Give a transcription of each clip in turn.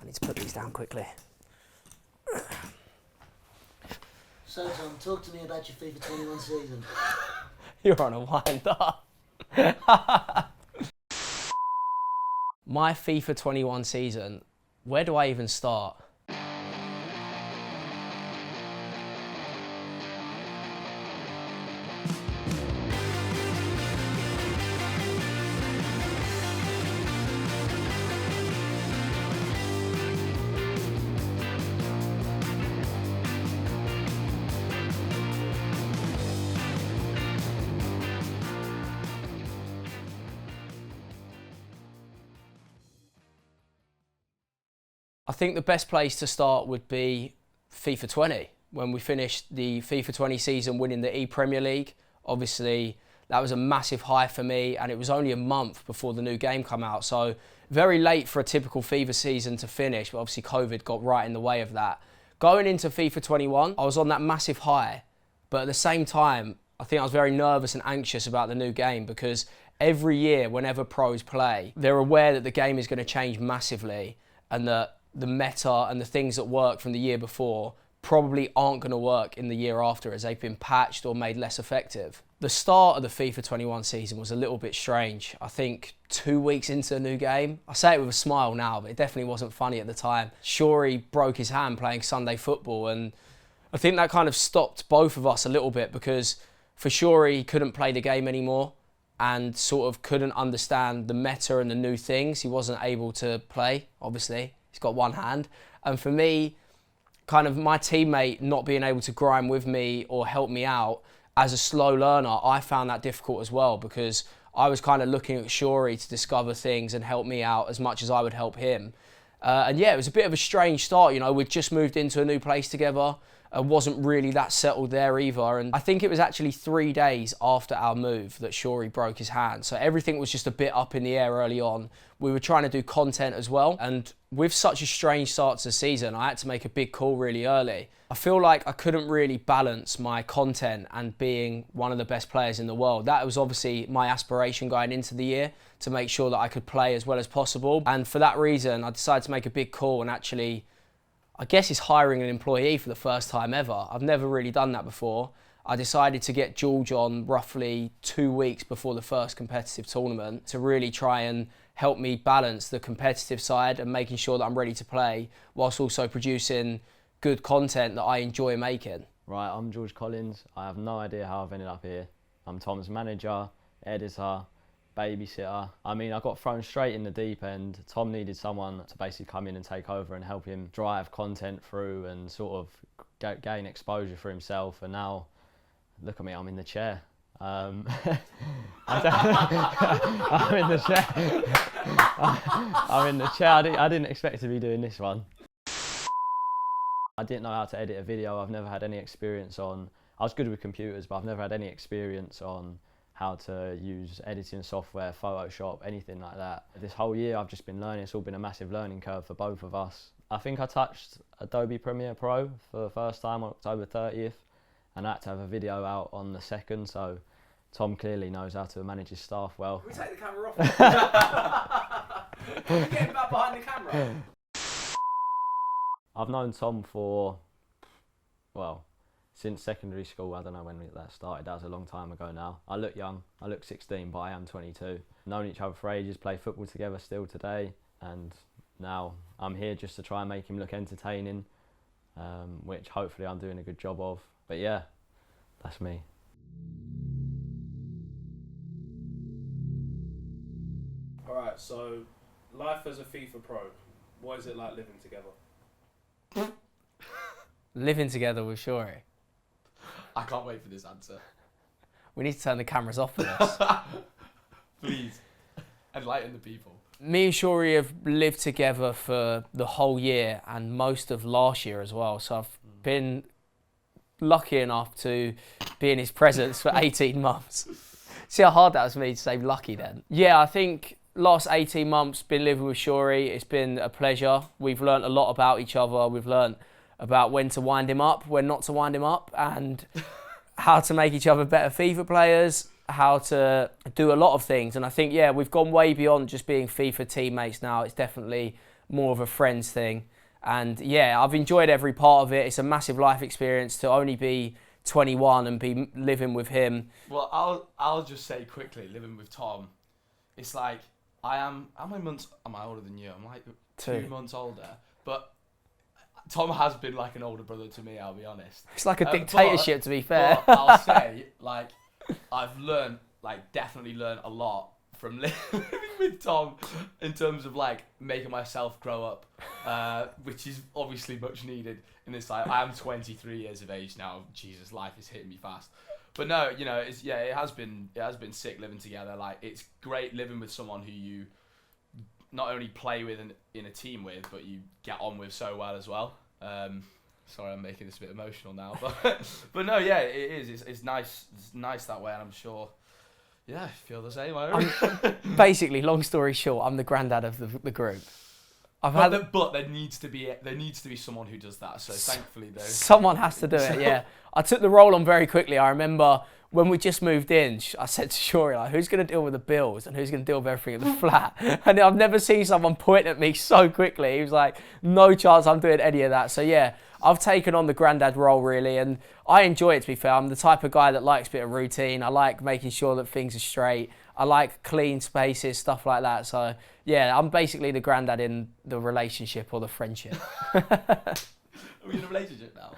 need to put these down quickly. So Tom, talk to me about your FIFA 21 season. You're on a wind up. My FIFA 21 season, where do I even start? I think the best place to start would be FIFA 20. When we finished the FIFA 20 season winning the E-Premier League, obviously that was a massive high for me, and it was only a month before the new game came out. So very late for a typical FIFA season to finish, but obviously COVID got right in the way of that. Going into FIFA 21, I was on that massive high, but at the same time, I think I was very nervous and anxious about the new game because every year, whenever pros play, they're aware that the game is going to change massively and that the meta and the things that work from the year before probably aren't going to work in the year after as they've been patched or made less effective. The start of the FIFA 21 season was a little bit strange. I think 2 weeks into a new game, I say it with a smile now, but it definitely wasn't funny at the time. Shawrey broke his hand playing Sunday football, and I think that kind of stopped both of us a little bit because for Shawrey, he couldn't play the game anymore and sort of couldn't understand the meta and the new things. He wasn't able to play, obviously. He's got one hand. And for me, kind of my teammate not being able to grind with me or help me out as a slow learner, I found that difficult as well because I was kind of looking at Shawrey to discover things and help me out as much as I would help him. And yeah, it was a bit of a strange start. You know, we'd just moved into a new place together. Wasn't really that settled there either. And I think it was actually 3 days after our move that Shawrey broke his hand. So everything was just a bit up in the air early on. We were trying to do content as well. And with such a strange start to the season, I had to make a big call really early. I feel like I couldn't really balance my content and being one of the best players in the world. That was obviously my aspiration going into the year, to make sure that I could play as well as possible. And for that reason, I decided to make a big call and actually, I guess it's hiring an employee for the first time ever. I've never really done that before. I decided to get George on roughly 2 weeks before the first competitive tournament to really try and help me balance the competitive side and making sure that I'm ready to play whilst also producing good content that I enjoy making. Right, I'm George Collins. I have no idea how I've ended up here. I'm Tom's manager, editor, babysitter. I mean, I got thrown straight in the deep end. Tom needed someone to basically come in and take over and help him drive content through and sort of gain exposure for himself. And now, look at me, I'm in the chair. I'm in the chair. I'm in the chair. I didn't expect to be doing this one. I didn't know how to edit a video. I've never had any experience on. I was good with computers, but I've never had any experience on how to use editing software, Photoshop, anything like that. This whole year I've just been learning. It's all been a massive learning curve for both of us. I think I touched Adobe Premiere Pro for the first time on October 30th, and I had to have a video out on the 2nd, so Tom clearly knows how to manage his staff well. Can we take the camera off? Can we get him back behind the camera? I've known Tom for, well, since secondary school. I don't know when that started. That was a long time ago now. I look young. I look 16, but I am 22. Known each other for ages, play football together still today, and now I'm here just to try and make him look entertaining, which hopefully I'm doing a good job of. But yeah, that's me. Alright, so life as a FIFA pro, what is it like living together? Living together with Shawrey. I can't wait for this answer. We need to turn the cameras off for this. Please, enlighten the people. Me and Shawrey have lived together for the whole year and most of last year as well. So I've been lucky enough to be in his presence for 18 months. See how hard that was for me to say lucky then? Yeah, I think last 18 months been living with Shawrey. It's been a pleasure. We've learnt a lot about each other. We've learnt about when to wind him up, when not to wind him up, and how to make each other better FIFA players, how to do a lot of things. And I think, yeah, we've gone way beyond just being FIFA teammates now. It's definitely more of a friends thing. And yeah, I've enjoyed every part of it. It's a massive life experience to only be 21 and be living with him. Well, I'll just say quickly, living with Tom, it's like how many months am I older than you? I'm like 2 months older, but Tom has been like an older brother to me, I'll be honest. It's like a dictatorship, to be fair. But I'll say, like, I've definitely learned a lot from living with Tom in terms of like making myself grow up, which is obviously much needed in this life. I am 23 years of age now. Jesus, life is hitting me fast. But no, you know, it has been sick living together. Like, it's great living with someone who you not only play with and in a team with, but you get on with so well as well. Sorry, I'm making this a bit emotional now, but no, yeah, it is. It's nice. It's nice that way, and I'm sure. Yeah, I feel the same. Basically, long story short, I'm the granddad of the group. But there needs to be someone who does that. So thankfully, though, someone has to do it. Yeah, I took the role on very quickly. I remember when we just moved in, I said to Shawrey, like, who's going to deal with the bills and who's going to deal with everything at the flat? And I've never seen someone point at me so quickly. He was like, no chance I'm doing any of that. So yeah, I've taken on the granddad role really, and I enjoy it, to be fair. I'm the type of guy that likes a bit of routine. I like making sure that things are straight. I like clean spaces, stuff like that. So yeah, I'm basically the granddad in the relationship or the friendship. Are we in a relationship now?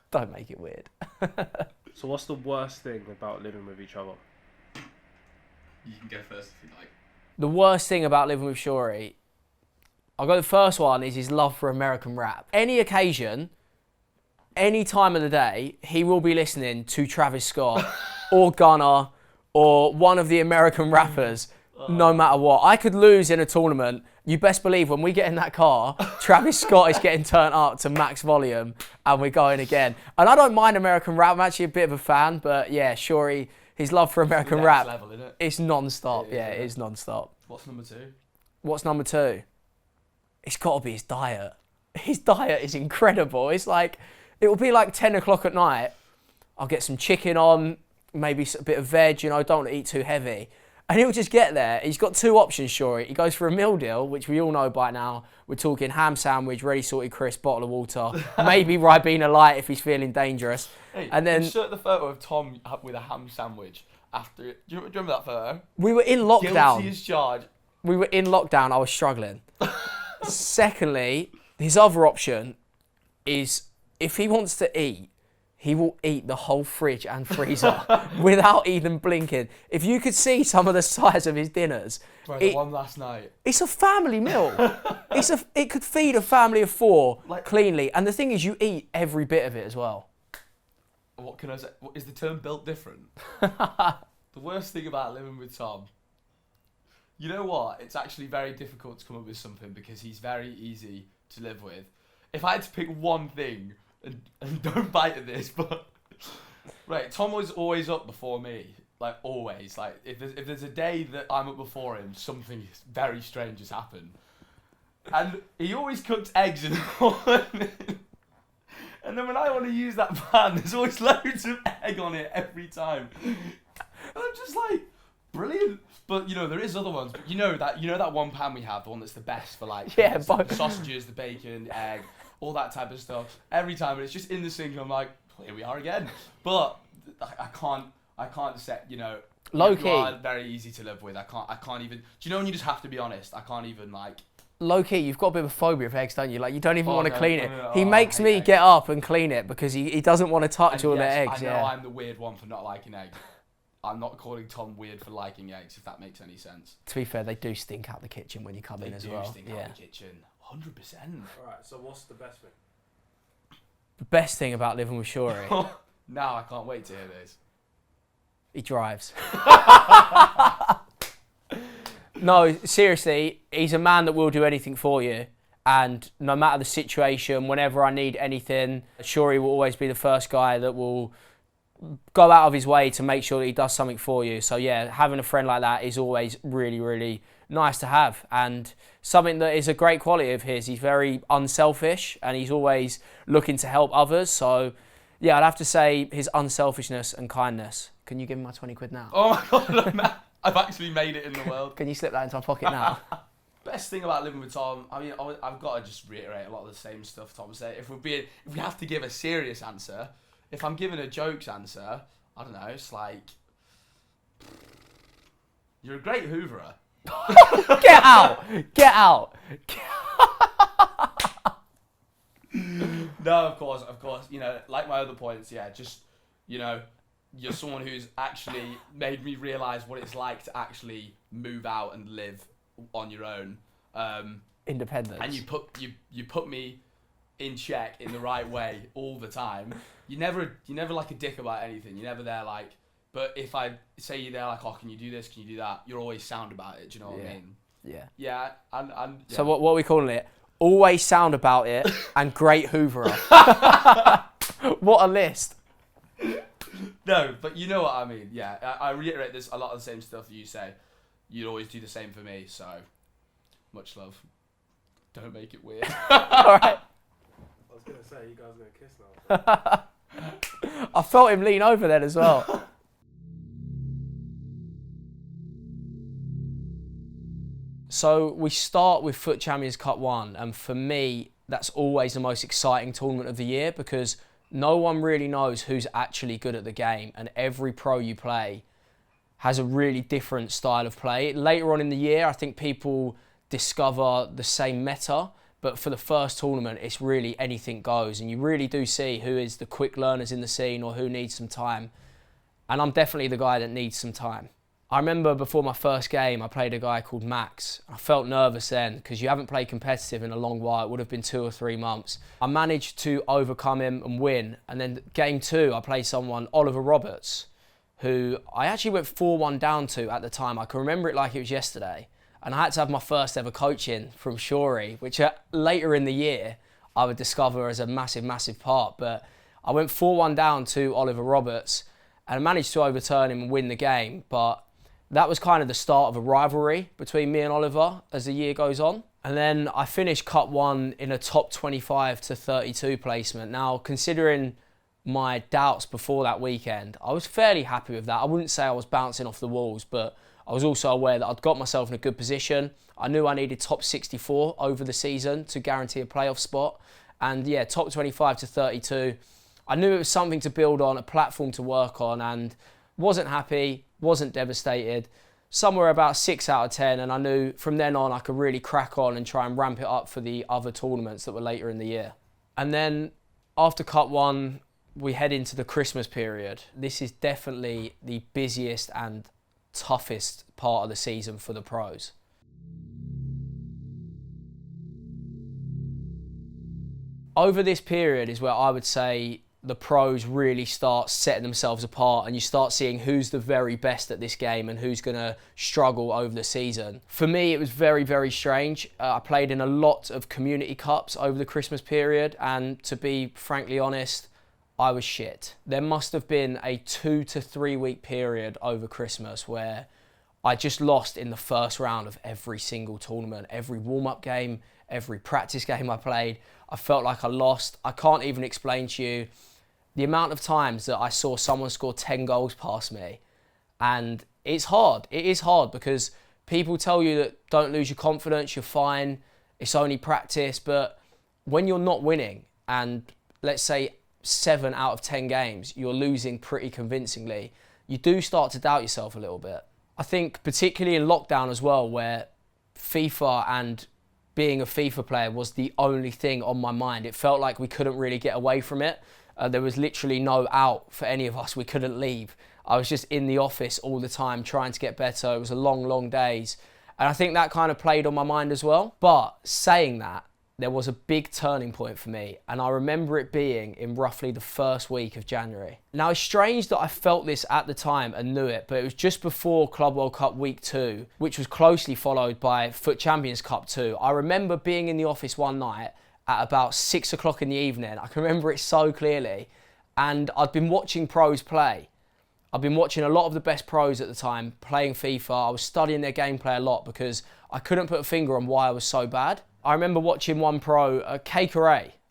Don't make it weird. So what's the worst thing about living with each other? You can go first if you like. The worst thing about living with Shawrey, I'll go the first one, is his love for American rap. Any occasion, any time of the day, he will be listening to Travis Scott or Gunna or one of the American rappers, no matter what. I could lose in a tournament. You best believe when we get in that car, Travis Scott is getting turned up to max volume and we're going again. And I don't mind American rap. I'm actually a bit of a fan, but yeah, Shawrey, his love for American rap, level, isn't it? It's non-stop. Yeah, it is non-stop. What's number two? What's number two? It's got to be his diet. His diet is incredible. It's like, it will be like 10 o'clock at night. I'll get some chicken on, maybe a bit of veg, you know, don't eat too heavy. And he'll just get there. He's got two options, Shawrey. He goes for a meal deal, which we all know by now. We're talking ham sandwich, ready salted crisp, bottle of water, maybe Ribena Light if he's feeling dangerous. Hey, and then insert the photo of Tom with a ham sandwich after. Do you remember that photo? We were in lockdown. Guilty as charged. We were in lockdown. I was struggling. Secondly, his other option is if he wants to eat, he will eat the whole fridge and freezer without even blinking. If you could see some of the size of his dinners. Bro, the one last night. It's a family meal. It could feed a family of four cleanly. And the thing is, you eat every bit of it as well. What can I say? Is the term built different? The worst thing about living with Tom, you know what? It's actually very difficult to come up with something because he's very easy to live with. If I had to pick one thing, and don't bite at this, but right, Tom was always up before me, like always. Like if there's a day that I'm up before him, something very strange has happened, and he always cooks eggs in the morning. And then when I want to use that pan, there's always loads of egg on it every time. And I'm just like, brilliant. But you know, there is other ones. But you know that one pan we have, the one that's the best for like the sausages, the bacon, the egg, all that type of stuff. Every time, and it's just in the sink, and I'm like, here we are again. But I can't set, you know, low key. You are very easy to live with. I can't even. Do you know when you just have to be honest? I can't even like. Low key, you've got a bit of a phobia of eggs, don't you? Like, you don't even want to clean it. No. He makes me get up and clean it because he doesn't want to touch all the eggs. I know I'm the weird one for not liking eggs. I'm not calling Tom weird for liking eggs, if that makes any sense. To be fair, they do stink out the kitchen when you come in as well. They do stink out the kitchen, 100%. Alright, so what's the best thing? The best thing about living with Shawrey, Now I can't wait to hear this. he drives. No, seriously, he's a man that will do anything for you. And no matter the situation, whenever I need anything, Shawrey will always be the first guy that will go out of his way to make sure that he does something for you. So yeah, having a friend like that is always really, really nice to have. And something that is a great quality of his, he's very unselfish and he's always looking to help others. So yeah, I'd have to say his unselfishness and kindness. Can you give me my 20 quid now? Oh my God, I've actually made it in the world. Can you slip that into my pocket now? best thing about living with Tom, I mean, I've got to just reiterate a lot of the same stuff Tom said. If we have to give a serious answer, if I'm giving a jokes answer, I don't know, it's like, you're a great hooverer. Get out! Get out! No, of course. You know, like my other points, yeah, just, you know, you're someone who's actually made me realise what it's like to actually move out and live on your own. Independence. And you put me in check in the right way all the time. You're never like a dick about anything. You're never there like, but if I say you're there like, oh, can you do this? Can you do that? You're always sound about it. Do you know what I mean? Yeah. Yeah. And yeah. So what are we calling it? Always sound about it and great hooverer. What a list. No, but you know what I mean. Yeah, I reiterate this a lot of the same stuff you say. You'd always do the same for me, so much love. Don't make it weird. All right. I was gonna say you guys are gonna kiss now. I felt him lean over then as well. So we start with Foot Champions Cup 1, and for me, that's always the most exciting tournament of the year because no one really knows who's actually good at the game, and every pro you play has a really different style of play. Later on in the year, I think people discover the same meta, but for the first tournament, it's really anything goes, and you really do see who is the quick learners in the scene or who needs some time. And I'm definitely the guy that needs some time. I remember before my first game, I played a guy called Max. I felt nervous then because you haven't played competitive in a long while. It would have been 2 or 3 months. I managed to overcome him and win. And then game 2, I played someone, Oliver Roberts, who I actually went 4-1 down to at the time. I can remember it like it was yesterday. And I had to have my first ever coaching from Shawrey, which later in the year, I would discover as a massive, massive part. But I went 4-1 down to Oliver Roberts and I managed to overturn him and win the game. But that was kind of the start of a rivalry between me and Oliver as the year goes on. And then I finished Cup 1 in a top 25 to 32 placement. Now, considering my doubts before that weekend, I was fairly happy with that. I wouldn't say I was bouncing off the walls, but I was also aware that I'd got myself in a good position. I knew I needed top 64 over the season to guarantee a playoff spot. And yeah, top 25 to 32. I knew it was something to build on, a platform to work on, and wasn't happy, wasn't devastated. Somewhere about 6 out of 10, and I knew from then on I could really crack on and try and ramp it up for the other tournaments that were later in the year. And then after Cup 1, we head into the Christmas period. This is definitely the busiest and toughest part of the season for the pros. Over this period is where I would say the pros really start setting themselves apart and you start seeing who's the very best at this game and who's going to struggle over the season. For me, it was very, very strange. I played in a lot of community cups over the Christmas period, and to be frankly honest, I was shit. There must have been a 2 to 3 week period over Christmas where I just lost in the first round of every single tournament, every warm-up game, every practice game I played. I felt like I lost. I can't even explain to you the amount of times that I saw someone score 10 goals past me. And it's hard. It is hard because people tell you that don't lose your confidence, you're fine, it's only practice. But when you're not winning and let's say 7 out of 10 games, you're losing pretty convincingly, you do start to doubt yourself a little bit. I think particularly in lockdown as well, where FIFA and being a FIFA player was the only thing on my mind. It felt like we couldn't really get away from it. There was literally no out for any of us. We couldn't leave. I was just in the office all the time trying to get better. It was a long, long days. And I think that kind of played on my mind as well. But saying that, there was a big turning point for me. And I remember it being in roughly the first week of January. Now, it's strange that I felt this at the time and knew it, but it was just before Club World Cup Week 2, which was closely followed by Foot Champions Cup 2. I remember being in the office one night at about 6 o'clock in the evening. I can remember it so clearly. And I'd been watching pros play. I've been watching a lot of the best pros at the time playing FIFA. I was studying their gameplay a lot because I couldn't put a finger on why I was so bad. I remember watching one pro, Kay.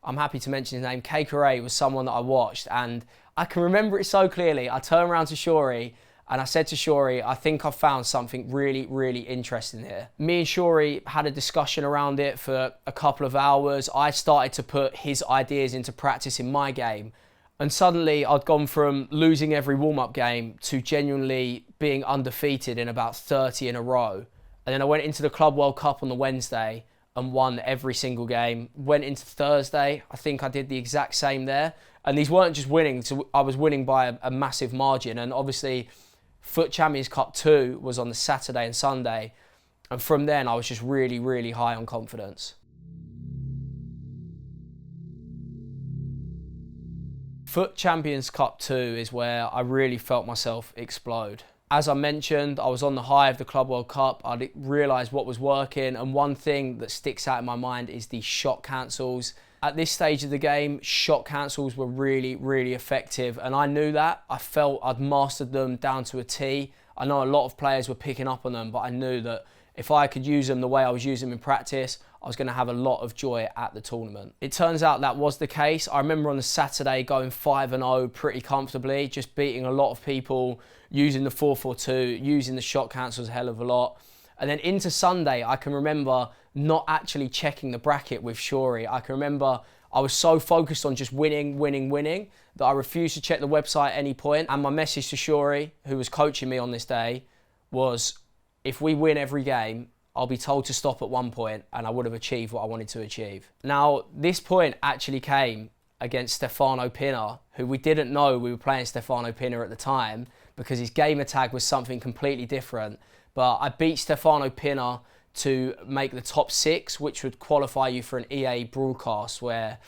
I'm happy to mention his name. Kay was someone that I watched, and I can remember it so clearly. I turned around to Shawrey And I said to Shawrey, I think I've found something really, really interesting here. Me and Shawrey had a discussion around it for a couple of hours. I started to put his ideas into practice in my game. And suddenly I'd gone from losing every warm-up game to genuinely being undefeated in about 30 in a row. And then I went into the Club World Cup on the Wednesday and won every single game. Went into Thursday, I think I did the exact same there. And these weren't just winning, so I was winning by a massive margin. And obviously, Foot Champions Cup 2 was on the Saturday and Sunday. And from then, I was just really, really high on confidence. Foot Champions Cup 2 is where I really felt myself explode. As I mentioned, I was on the high of the Club World Cup. I realised what was working, and one thing that sticks out in my mind is the shot cancels. At this stage of the game, shot cancels were really, really effective, and I knew that. I felt I'd mastered them down to a T. I know a lot of players were picking up on them, but I knew that if I could use them the way I was using them in practice, I was going to have a lot of joy at the tournament. It turns out that was the case. I remember on the Saturday going 5-0 pretty comfortably, just beating a lot of people, using the 4-4-2, using the shot cancels a hell of a lot. And then into Sunday, I can remember not actually checking the bracket with Shawrey. I can remember I was so focused on just winning, that I refused to check the website at any point. And my message to Shawrey, who was coaching me on this day, was if we win every game, I'll be told to stop at one point, and I would have achieved what I wanted to achieve. Now, this point actually came against Stefano Pinner, who we didn't know we were playing Stefano Pinner at the time because his gamer tag was something completely different. But I beat Stefano Pinner to make the top 6, which would qualify you for an EA broadcast where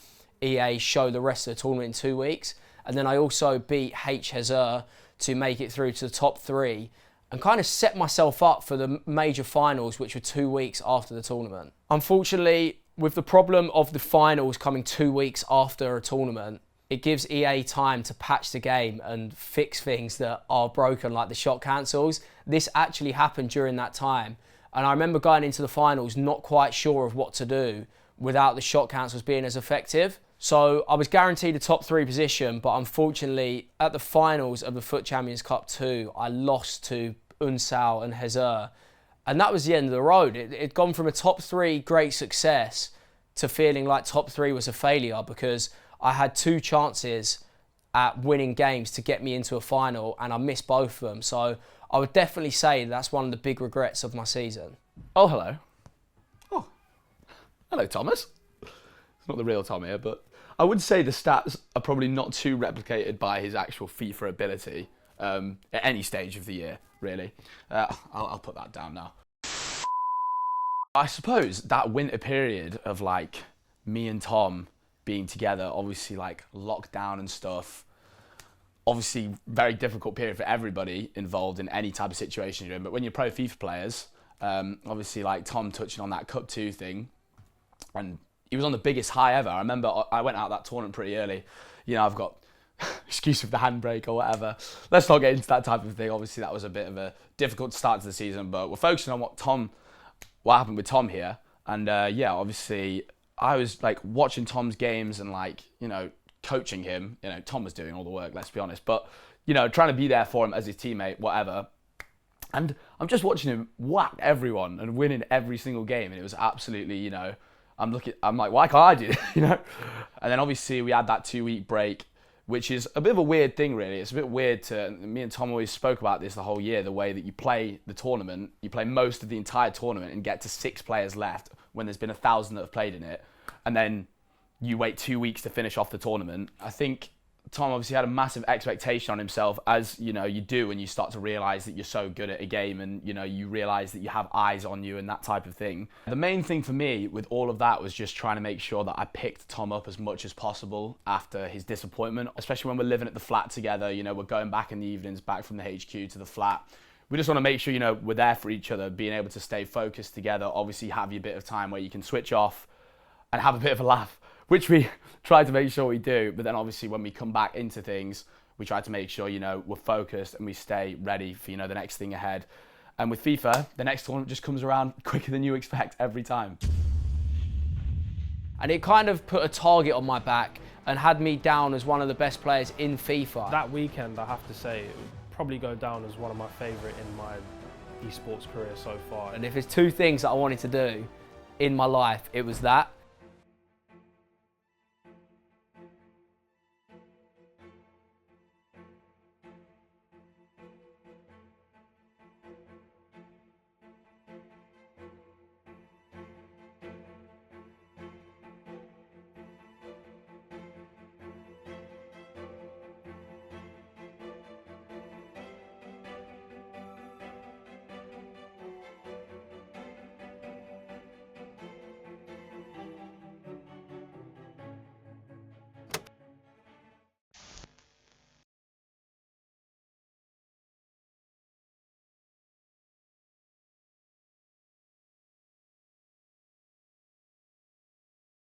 EA show the rest of the tournament in 2 weeks. And then I also beat H. Hezer to make it through to the top 3 and kind of set myself up for the major finals, which were 2 weeks after the tournament. Unfortunately, with the problem of the finals coming 2 weeks after a tournament, it gives EA time to patch the game and fix things that are broken, like the shot cancels. This actually happened during that time. And I remember going into the finals not quite sure of what to do without the shot cancels being as effective. So I was guaranteed a top 3 position, but unfortunately at the finals of the Foot Champions Cup 2, I lost to Unsal and Hezer. And that was the end of the road. It'd gone from a top 3 great success to feeling like top 3 was a failure because I had 2 chances at winning games to get me into a final and I missed both of them. So I would definitely say that's one of the big regrets of my season. Oh, hello. Oh, hello, Thomas. It's not the real Tom here, but I would say the stats are probably not too replicated by his actual FIFA ability at any stage of the year, really. I'll put that down now. I suppose that winter period of like me and Tom being together, obviously like lockdown and stuff, obviously very difficult period for everybody involved in any type of situation you're in. But when you're pro FIFA players, obviously like Tom touching on that Cup 2 thing, and he was on the biggest high ever. I remember I went out that tournament pretty early. You know, I've got excuse of the handbrake or whatever. Let's not get into that type of thing. Obviously that was a bit of a difficult start to the season, but we're focusing on what happened with Tom here. And yeah, obviously I was like watching Tom's games and like, you know, coaching him. You know, Tom was doing all the work, let's be honest, but you know, trying to be there for him as his teammate, whatever. And I'm just watching him whack everyone and winning every single game, and it was absolutely, you know, I'm like, why can't I do it? You know? And then obviously we had that 2-week break, which is a bit of a weird thing, really. It's a bit weird me and Tom always spoke about this the whole year, the way that you play the tournament, you play most of the entire tournament and get to 6 players left when there's been 1,000 that have played in it. And then you wait 2 weeks to finish off the tournament. I think Tom obviously had a massive expectation on himself, as you know you do when you start to realise that you're so good at a game and you know you realise that you have eyes on you and that type of thing. The main thing for me with all of that was just trying to make sure that I picked Tom up as much as possible after his disappointment, especially when we're living at the flat together. You know, we're going back in the evenings, back from the HQ to the flat. We just want to make sure, you know, we're there for each other, being able to stay focused together, obviously have your bit of time where you can switch off and have a bit of a laugh, which we try to make sure we do. But then obviously when we come back into things, we try to make sure, you know, we're focused and we stay ready for, you know, the next thing ahead. And with FIFA, the next tournament just comes around quicker than you expect every time. And it kind of put a target on my back and had me down as one of the best players in FIFA. That weekend, I have to say, probably go down as one of my favourite in my esports career so far. And if there's two things that I wanted to do in my life, it was that